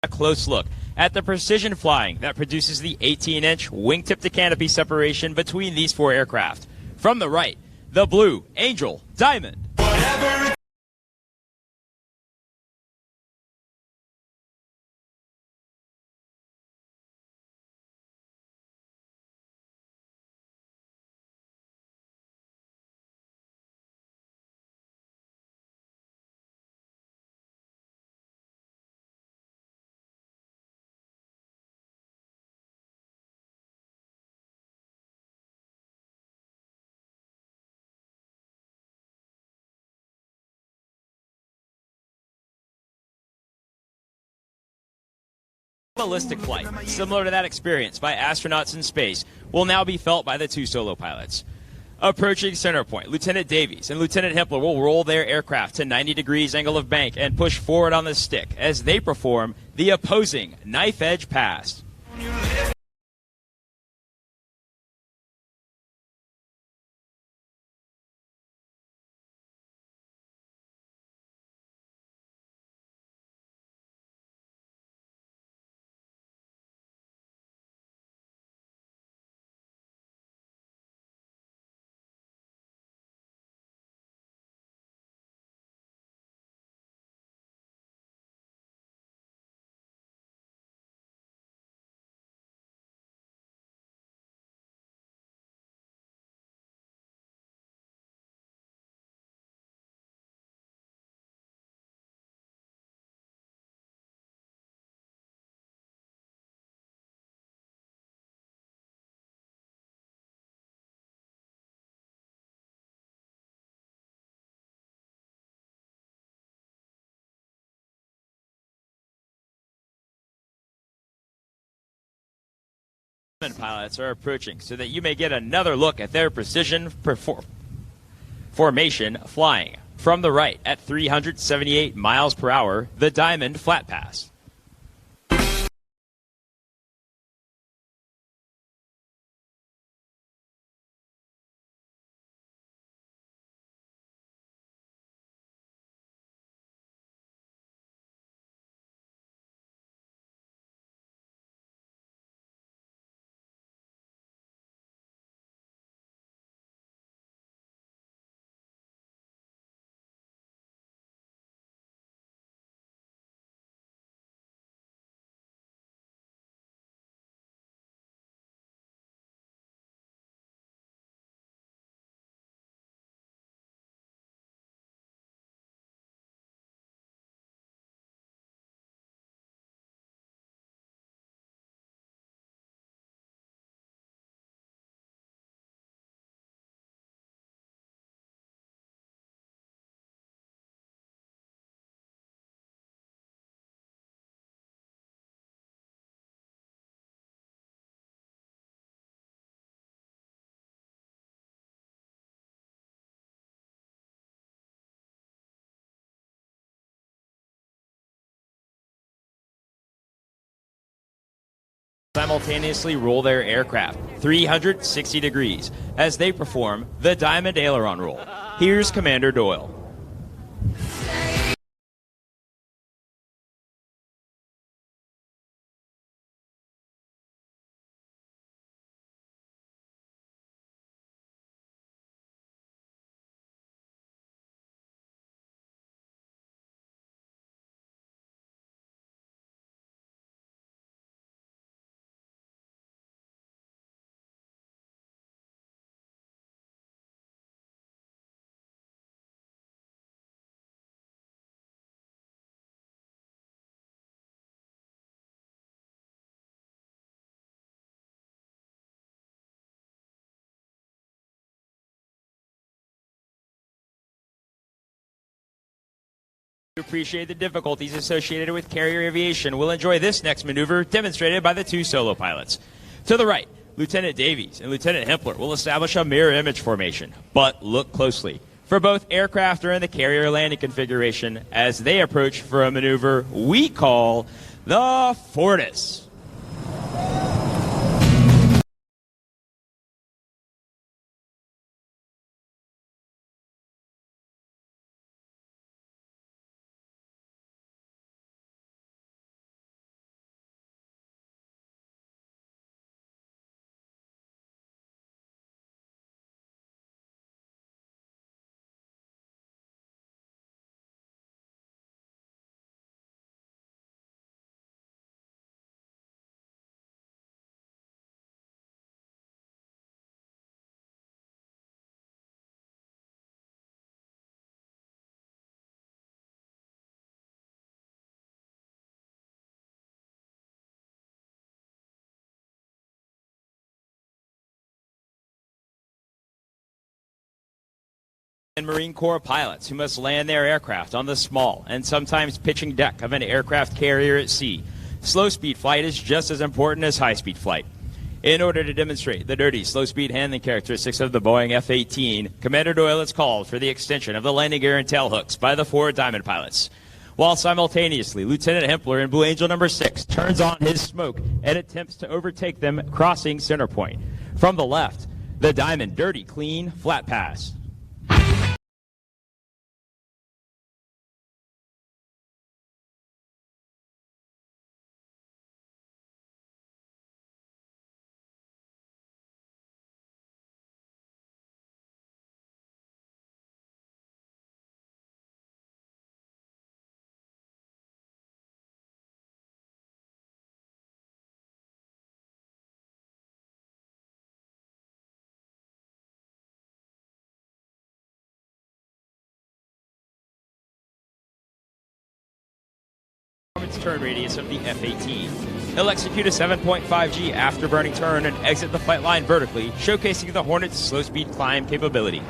A close look at the precision flying that produces the 18-inch wingtip to canopy separation between these four aircraft. From the right, the Blue Angel Diamond. Ballistic flight, similar to that experience by astronauts in space, will now be felt by the two solo pilots. Approaching center point, Lieutenant Davies and Lieutenant Hempler will roll their aircraft to 90 degrees angle of bank and push forward on the stick as they perform the opposing knife edge pass. Pilots are approaching so that you may get another look at their precision formation flying. From the right at 378 miles per hour, the Diamond Flat Pass. Simultaneously roll their aircraft 360 degrees as they perform the Diamond Aileron Roll. Here's Commander Doyle. Appreciate the difficulties associated with carrier aviation. We'll enjoy this next maneuver demonstrated by the two solo pilots. To the right, Lieutenant Davies and Lieutenant Hempler will establish a mirror image formation, but look closely. For both aircraft are in the carrier landing configuration as they approach for a maneuver we call the Fortis. and Marine Corps pilots who must land their aircraft on the small and sometimes pitching deck of an aircraft carrier at sea. Slow-speed flight is just as important as high-speed flight. In order to demonstrate the dirty, slow-speed handling characteristics of the Boeing F-18, Commander Doyle has called for the extension of the landing gear and tail hooks by the 4 Diamond pilots. While simultaneously, Lieutenant Hempler in Blue Angel number 6 turns on his smoke and attempts to overtake them crossing center point. From the left, the Diamond dirty, clean, flat pass. Turn radius of the F-18. He'll execute a 7.5G afterburning turn and exit the flight line vertically, showcasing the Hornet's slow-speed climb capability.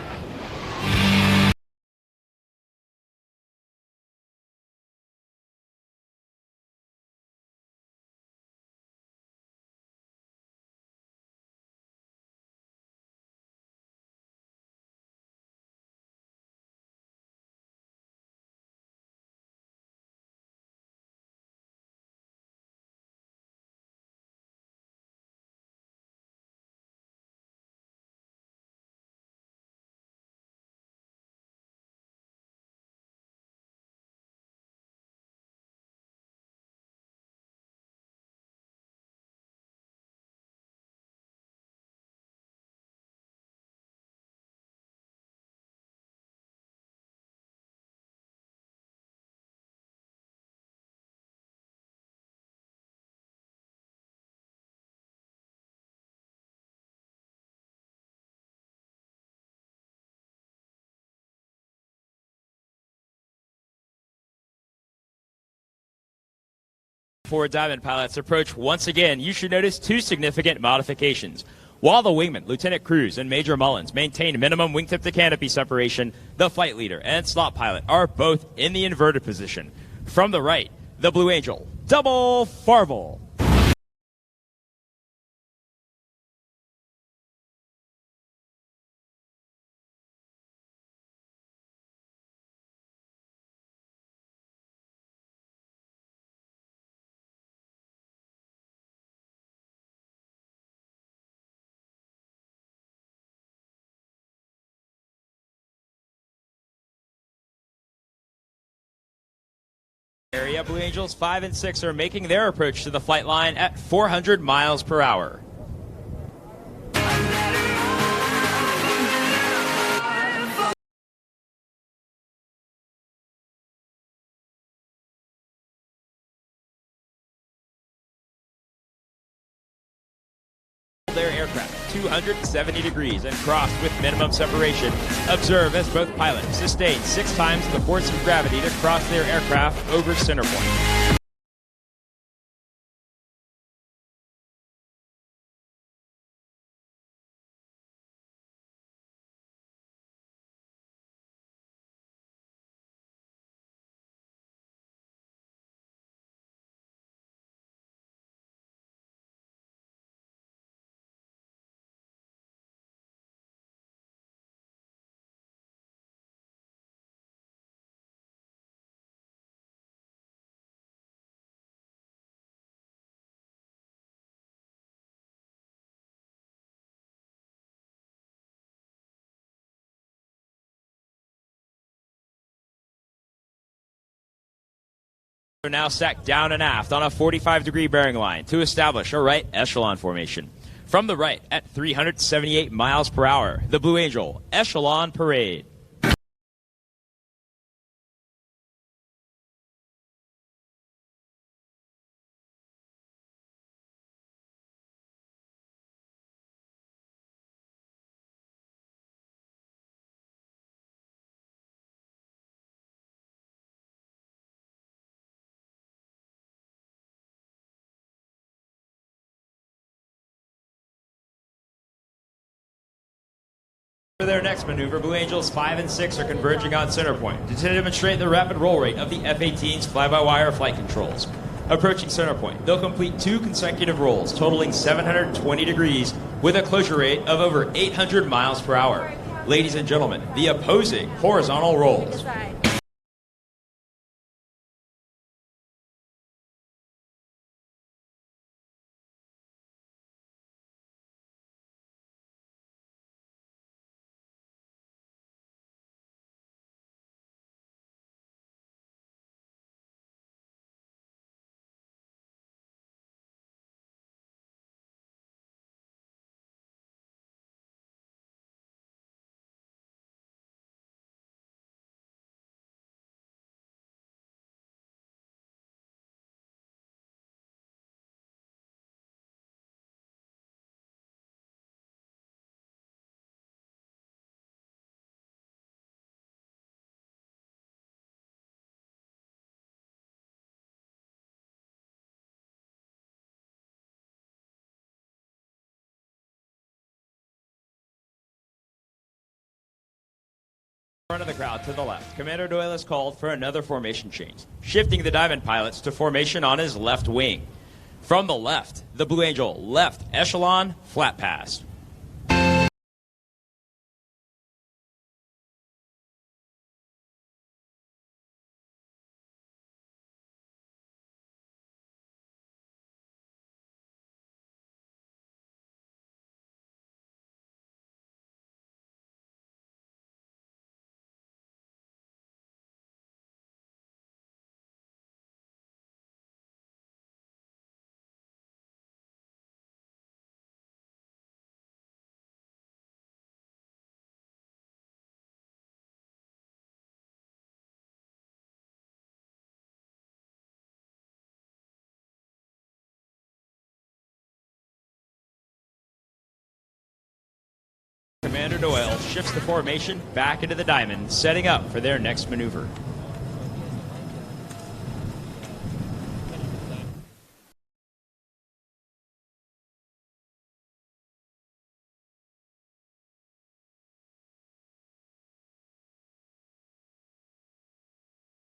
Four Diamond pilots approach once again, you should notice 2 significant modifications. While the wingman, Lieutenant Cruz and Major Mullins, maintain minimum wingtip to canopy separation, the flight leader and slot pilot are both in the inverted position. From the right, the Blue Angel, double Farvel. Area Blue Angels 5 and 6 are making their approach to the flight line at 400 miles per hour. Their aircraft 270 degrees and crossed with minimum separation. Observe as both pilots sustain 6 times the force of gravity to cross their aircraft over center point. Are now stacked down and aft on a 45-degree bearing line to establish a right echelon formation. From the right, at 378 miles per hour, the Blue Angel, echelon parade. For their their next maneuver, Blue Angels 5 and 6 are converging on center point to demonstrate the rapid roll rate of the F-18's fly-by-wire flight controls. Approaching center point, they'll complete 2 consecutive rolls, totaling 720 degrees, with a closure rate of over 800 miles per hour. Ladies and gentlemen, the opposing horizontal rolls. Front of the crowd to the left, Commander Doyle is called for another formation change, shifting the Diamond pilots to formation on his left wing. From the left, the Blue Angel left echelon flat pass. Commander Doyle shifts the formation back into the diamond, setting up for their next maneuver.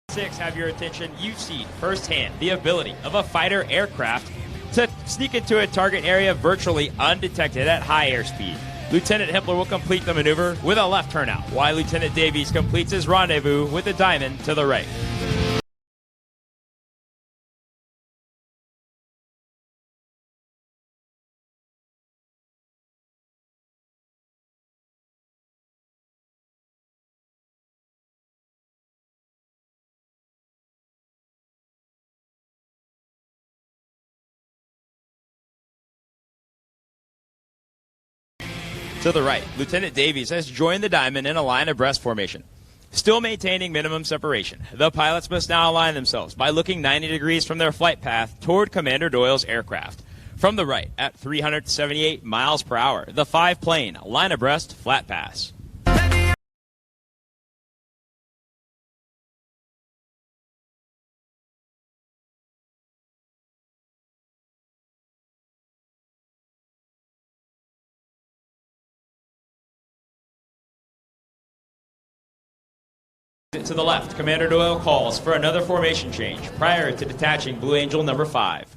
Six, have your attention. You've seen firsthand the ability of a fighter aircraft to sneak into a target area virtually undetected at high airspeed. Lieutenant Hempler will complete the maneuver with a left turnout, while Lieutenant Davies completes his rendezvous with the diamond to the right. To the right, Lieutenant Davies has joined the diamond in a line abreast formation. Still maintaining minimum separation, the pilots must now align themselves by looking 90 degrees from their flight path toward Commander Doyle's aircraft. From the right, at 378 miles per hour, the 5-plane line abreast flat pass. To the left, Commander Doyle calls for another formation change prior to detaching Blue Angel number 5.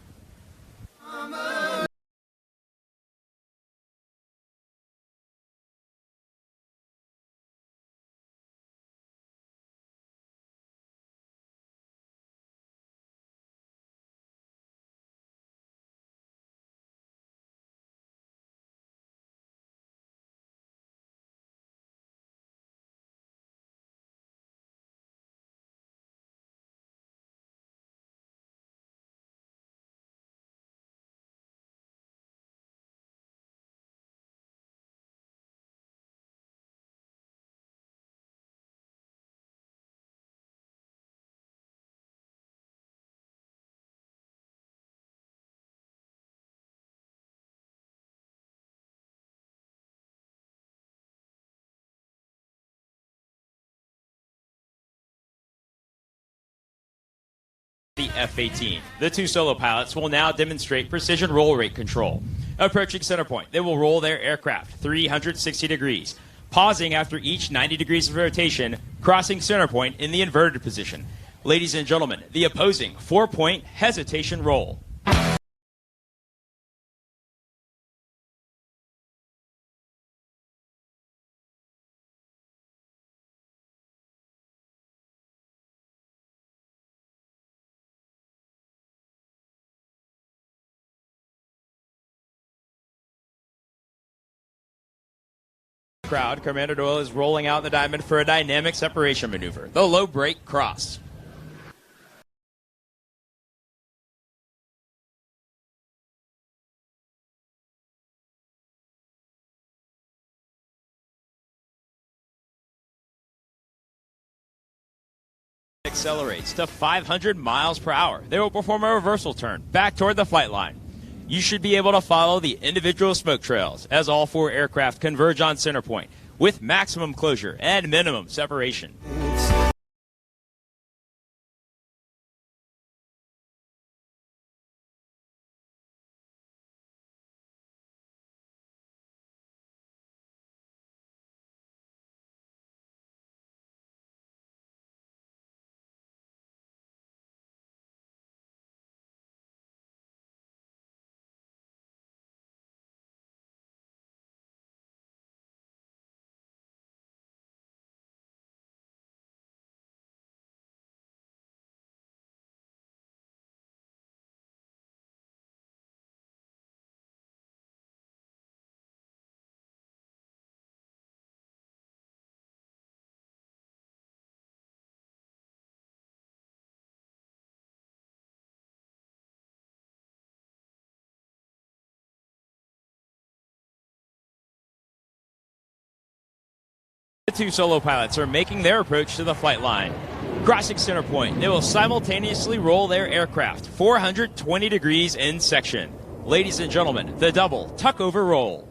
The F-18. The 2 solo pilots will now demonstrate precision roll rate control. Approaching center point, they will roll their aircraft 360 degrees, pausing after each 90 degrees of rotation, crossing center point in the inverted position. Ladies and gentlemen, the opposing 4-point hesitation roll. Crowd, Commander Doyle is rolling out the diamond for a dynamic separation maneuver, the low break cross. Accelerates to 500 miles per hour. They will perform a reversal turn back toward the flight line. You should be able to follow the individual smoke trails as all 4 aircraft converge on center point with maximum closure and minimum separation. The 2 solo pilots are making their approach to the flight line. Crossing center point, they will simultaneously roll their aircraft 420 degrees in section. Ladies and gentlemen, the double tuck over roll.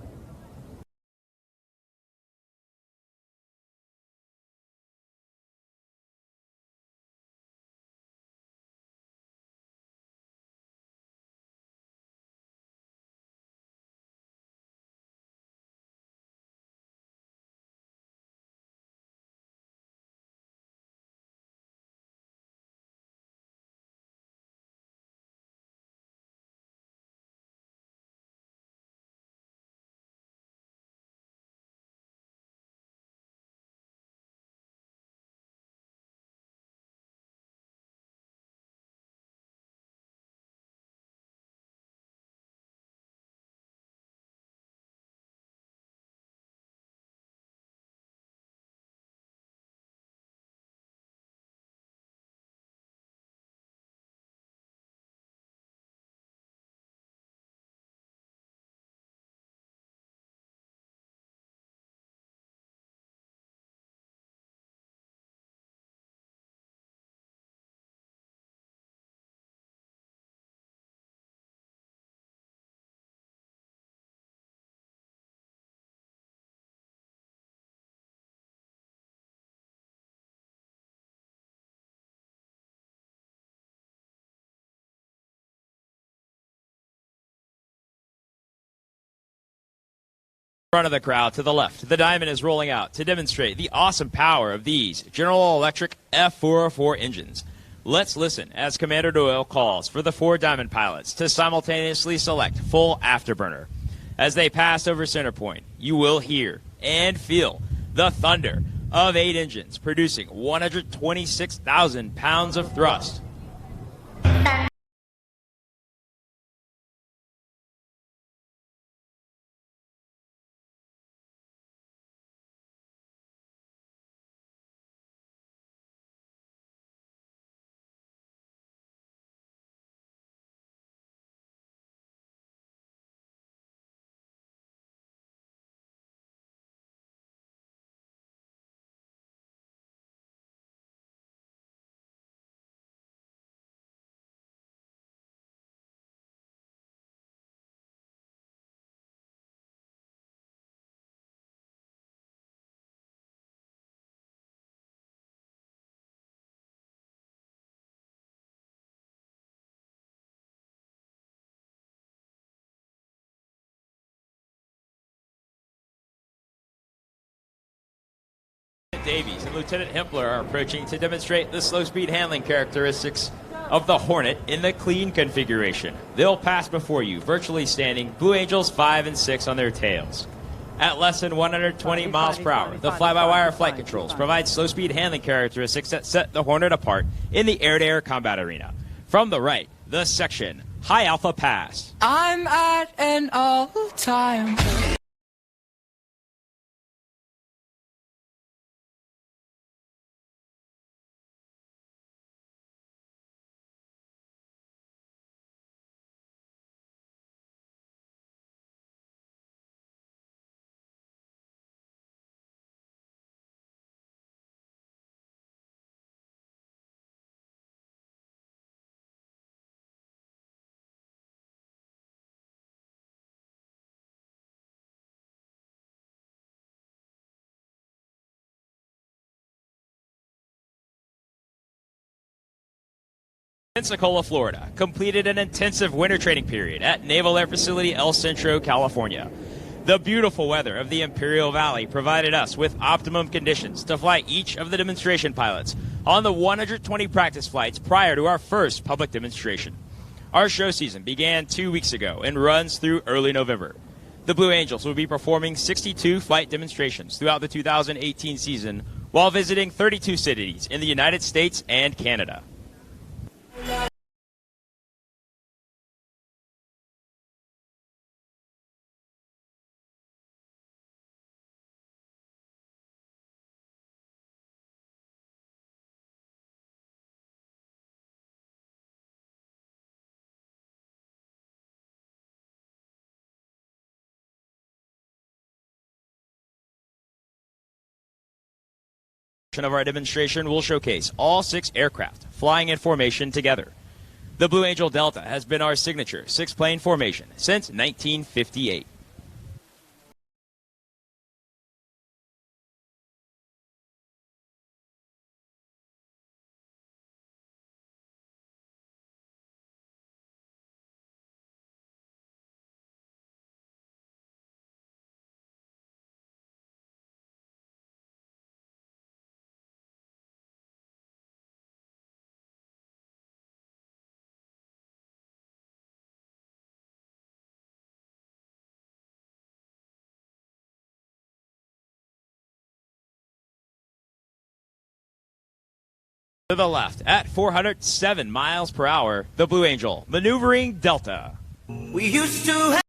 Front of the crowd to the left, the diamond is rolling out to demonstrate the awesome power of these General Electric F404 engines. Let's listen as Commander Doyle calls for the 4 diamond pilots to simultaneously select full afterburner. As they pass over center point, you will hear and feel the thunder of 8 engines producing 126,000 pounds of thrust. Davies and Lieutenant Hempler are approaching to demonstrate the slow speed handling characteristics of the Hornet in the clean configuration. They'll pass before you, virtually standing Blue Angels 5 and 6 on their tails. At less than 120 miles per hour, the fly-by-wire flight controls provide slow speed handling characteristics that set the Hornet apart in the air-to-air combat arena. From the right, the section High Alpha Pass. I'm at an all-time. Pensacola, Florida, completed an intensive winter training period at Naval Air Facility El Centro, California. The beautiful weather of the Imperial Valley provided us with optimum conditions to fly each of the demonstration pilots on the 120 practice flights prior to our first public demonstration. Our show season began 2 weeks ago and runs through early November. The Blue Angels will be performing 62 flight demonstrations throughout the 2018 season while visiting 32 cities in the United States and Canada. Of our demonstration will showcase all 6 aircraft flying in formation together. The Blue Angel Delta has been our signature 6-plane formation since 1958. To the left, at 407 miles per hour, the Blue Angel, maneuvering Delta. We used to have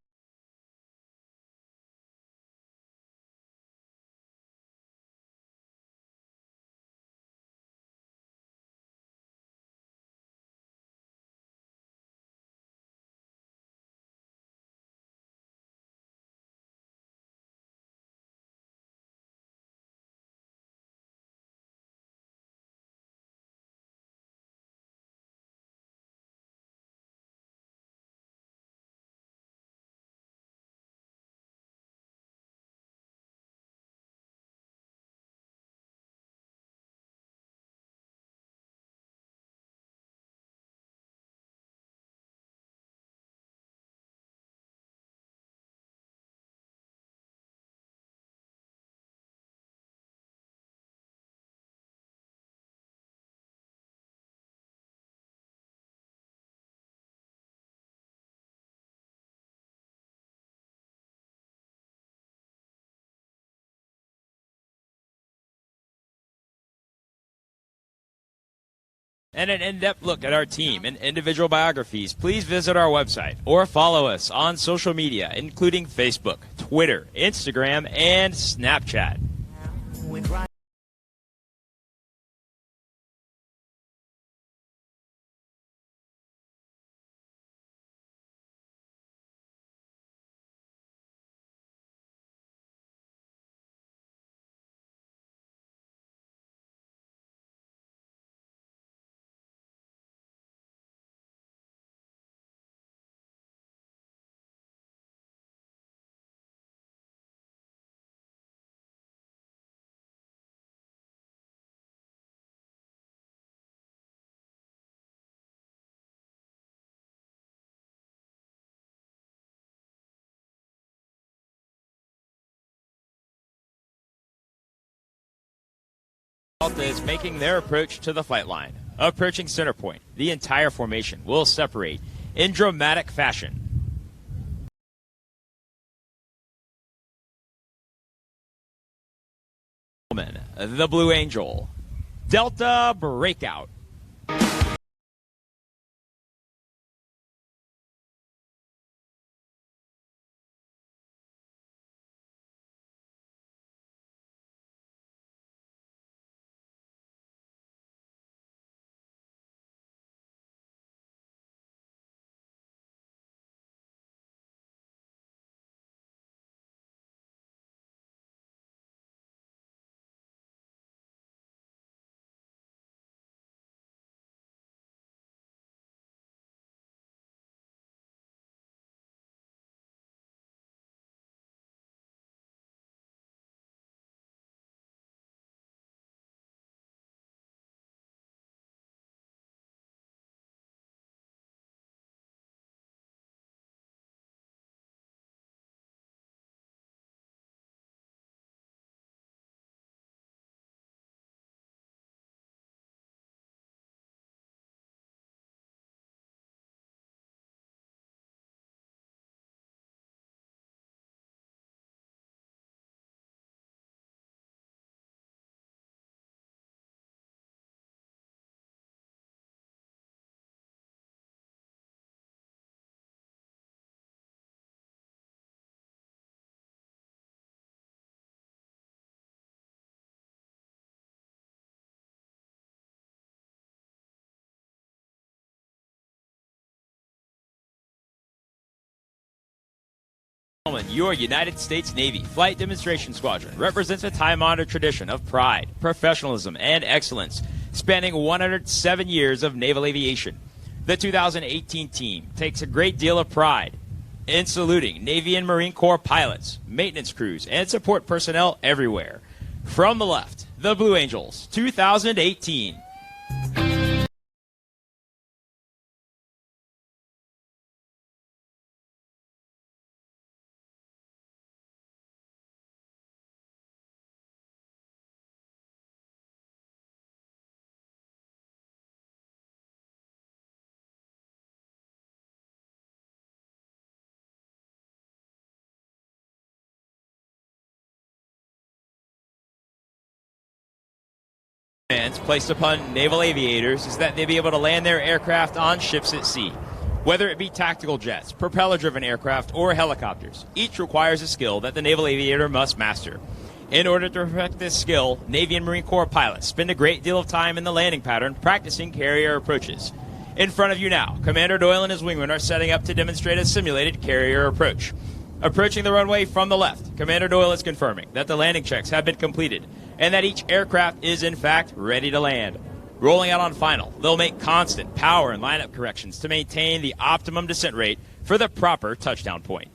And an in-depth look at our team and individual biographies, please visit our website or follow us on social media, including Facebook, Twitter, Instagram, and Snapchat. Delta is making their approach to the flight line. Approaching center point, the entire formation will separate in dramatic fashion. The Blue Angel. Delta breakout. Your United States Navy Flight Demonstration Squadron represents a time-honored tradition of pride, professionalism, and excellence, spanning 107 years of naval aviation. The 2018 team takes a great deal of pride in saluting Navy and Marine Corps pilots, maintenance crews, and support personnel everywhere. From the left, the Blue Angels, 2018. Demands placed upon naval aviators is that they be able to land their aircraft on ships at sea. Whether it be tactical jets, propeller-driven aircraft, or helicopters, each requires a skill that the naval aviator must master. In order to perfect this skill, Navy and Marine Corps pilots spend a great deal of time in the landing pattern practicing carrier approaches. In front of you now, Commander Doyle and his wingmen are setting up to demonstrate a simulated carrier approach. Approaching the runway from the left, Commander Doyle is confirming that the landing checks have been completed and that each aircraft is in fact ready to land. Rolling out on final, they'll make constant power and lineup corrections to maintain the optimum descent rate for the proper touchdown point.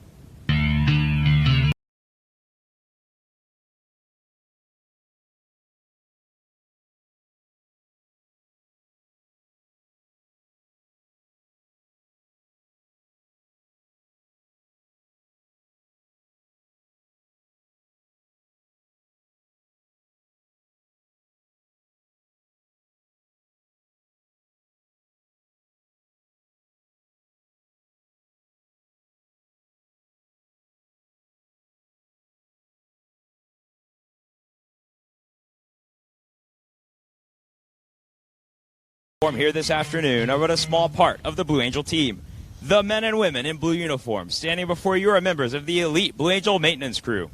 Here this afternoon are but a small part of the Blue Angel team. The men and women in blue uniforms standing before you are members of the elite Blue Angel maintenance crew.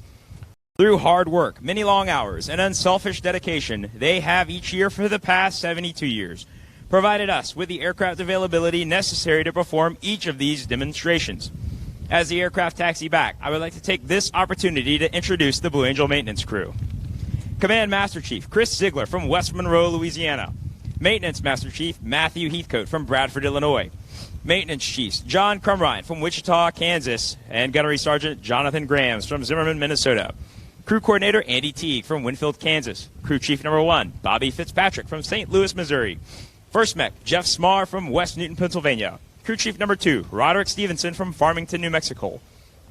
Through hard work, many long hours, and unselfish dedication, they have each year for the past 72 years provided us with the aircraft availability necessary to perform each of these demonstrations. As the aircraft taxi back, I would like to take this opportunity to introduce the Blue Angel maintenance crew. Command Master Chief Chris Ziegler from West Monroe, Louisiana. Maintenance Master Chief Matthew Heathcote from Bradford, Illinois. Maintenance Chiefs John Crumrine from Wichita, Kansas, and Gunnery Sergeant Jonathan Grams from Zimmerman, Minnesota. Crew Coordinator Andy Teague from Winfield, Kansas. Crew Chief Number 1 Bobby Fitzpatrick from St. Louis, Missouri. First Mech Jeff Smarr from West Newton, Pennsylvania. Crew Chief Number 2 Roderick Stevenson from Farmington, New Mexico.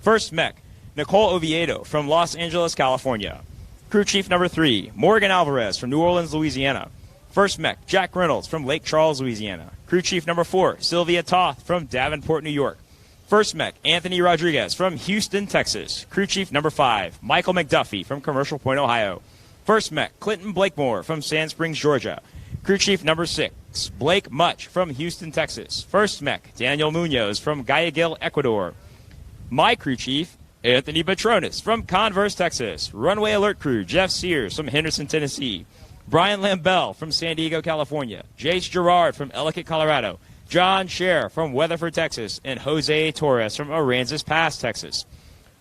First Mech Nicole Oviedo from Los Angeles, California. Crew Chief number 3, Morgan Alvarez from New Orleans, Louisiana. First Mech, Jack Reynolds from Lake Charles, Louisiana. Crew Chief number 4, Sylvia Toth from Davenport, New York. First Mech, Anthony Rodriguez from Houston, Texas. Crew Chief number 5, Michael McDuffie from Commercial Point, Ohio. First Mech, Clinton Blakemore from Sand Springs, Georgia. Crew Chief number 6, Blake Much from Houston, Texas. First Mech, Daniel Munoz from Guayaquil, Ecuador. My Crew Chief, Anthony Petronis from Converse, Texas. Runway Alert Crew, Jeff Sears from Henderson, Tennessee. Brian Lambell from San Diego, California. Jace Gerard from Ellicott, Colorado. John Scher from Weatherford, Texas. And Jose Torres from Aransas Pass, Texas.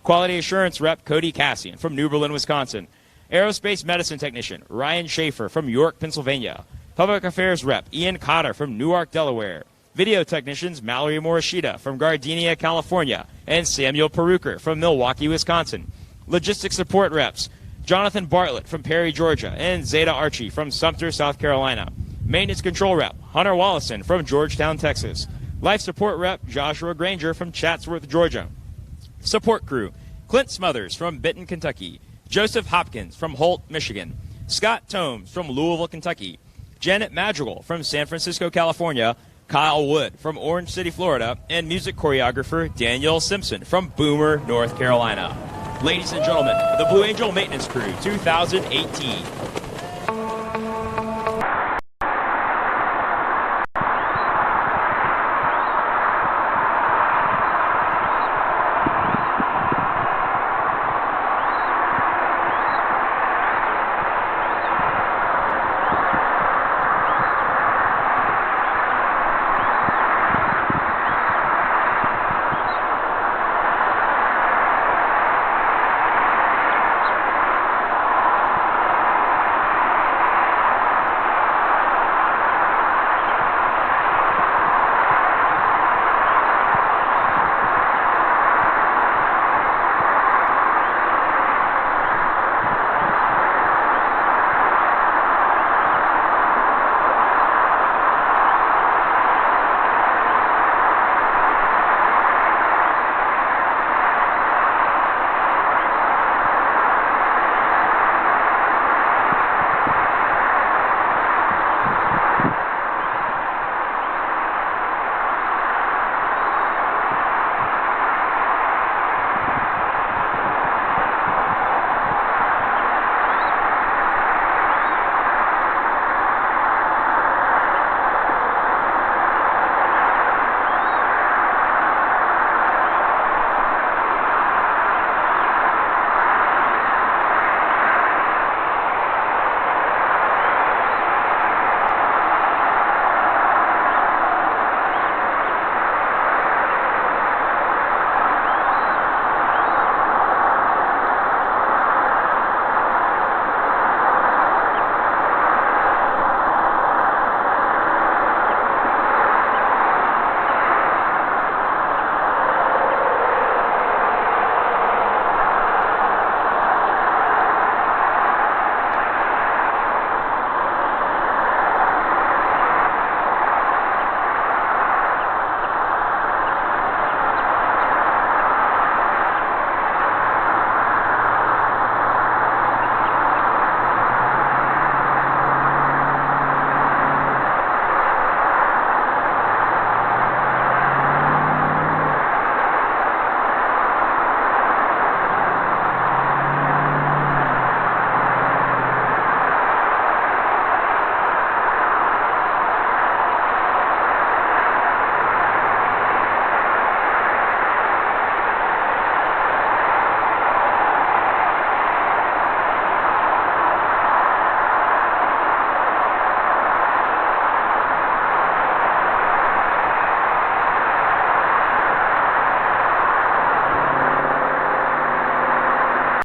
Quality Assurance Rep Cody Cassian from New Berlin, Wisconsin. Aerospace Medicine Technician Ryan Schaefer from York, Pennsylvania. Public Affairs Rep Ian Cotter from Newark, Delaware. Video Technicians Mallory Morishita from Gardenia, California. And Samuel Peruker from Milwaukee, Wisconsin. Logistics Support Reps Jonathan Bartlett from Perry, Georgia. And Zeta Archie from Sumter, South Carolina. Maintenance Control Rep Hunter Wallison from Georgetown, Texas. Life Support Rep Joshua Granger from Chatsworth, Georgia. Support Crew Clint Smothers from Benton, Kentucky. Joseph Hopkins from Holt, Michigan. Scott Tomes from Louisville, Kentucky. Janet Madrigal from San Francisco, California. Kyle Wood from Orange City, Florida. And music choreographer Daniel Simpson from Boomer, North Carolina. Ladies and gentlemen, the Blue Angel Maintenance Crew 2018.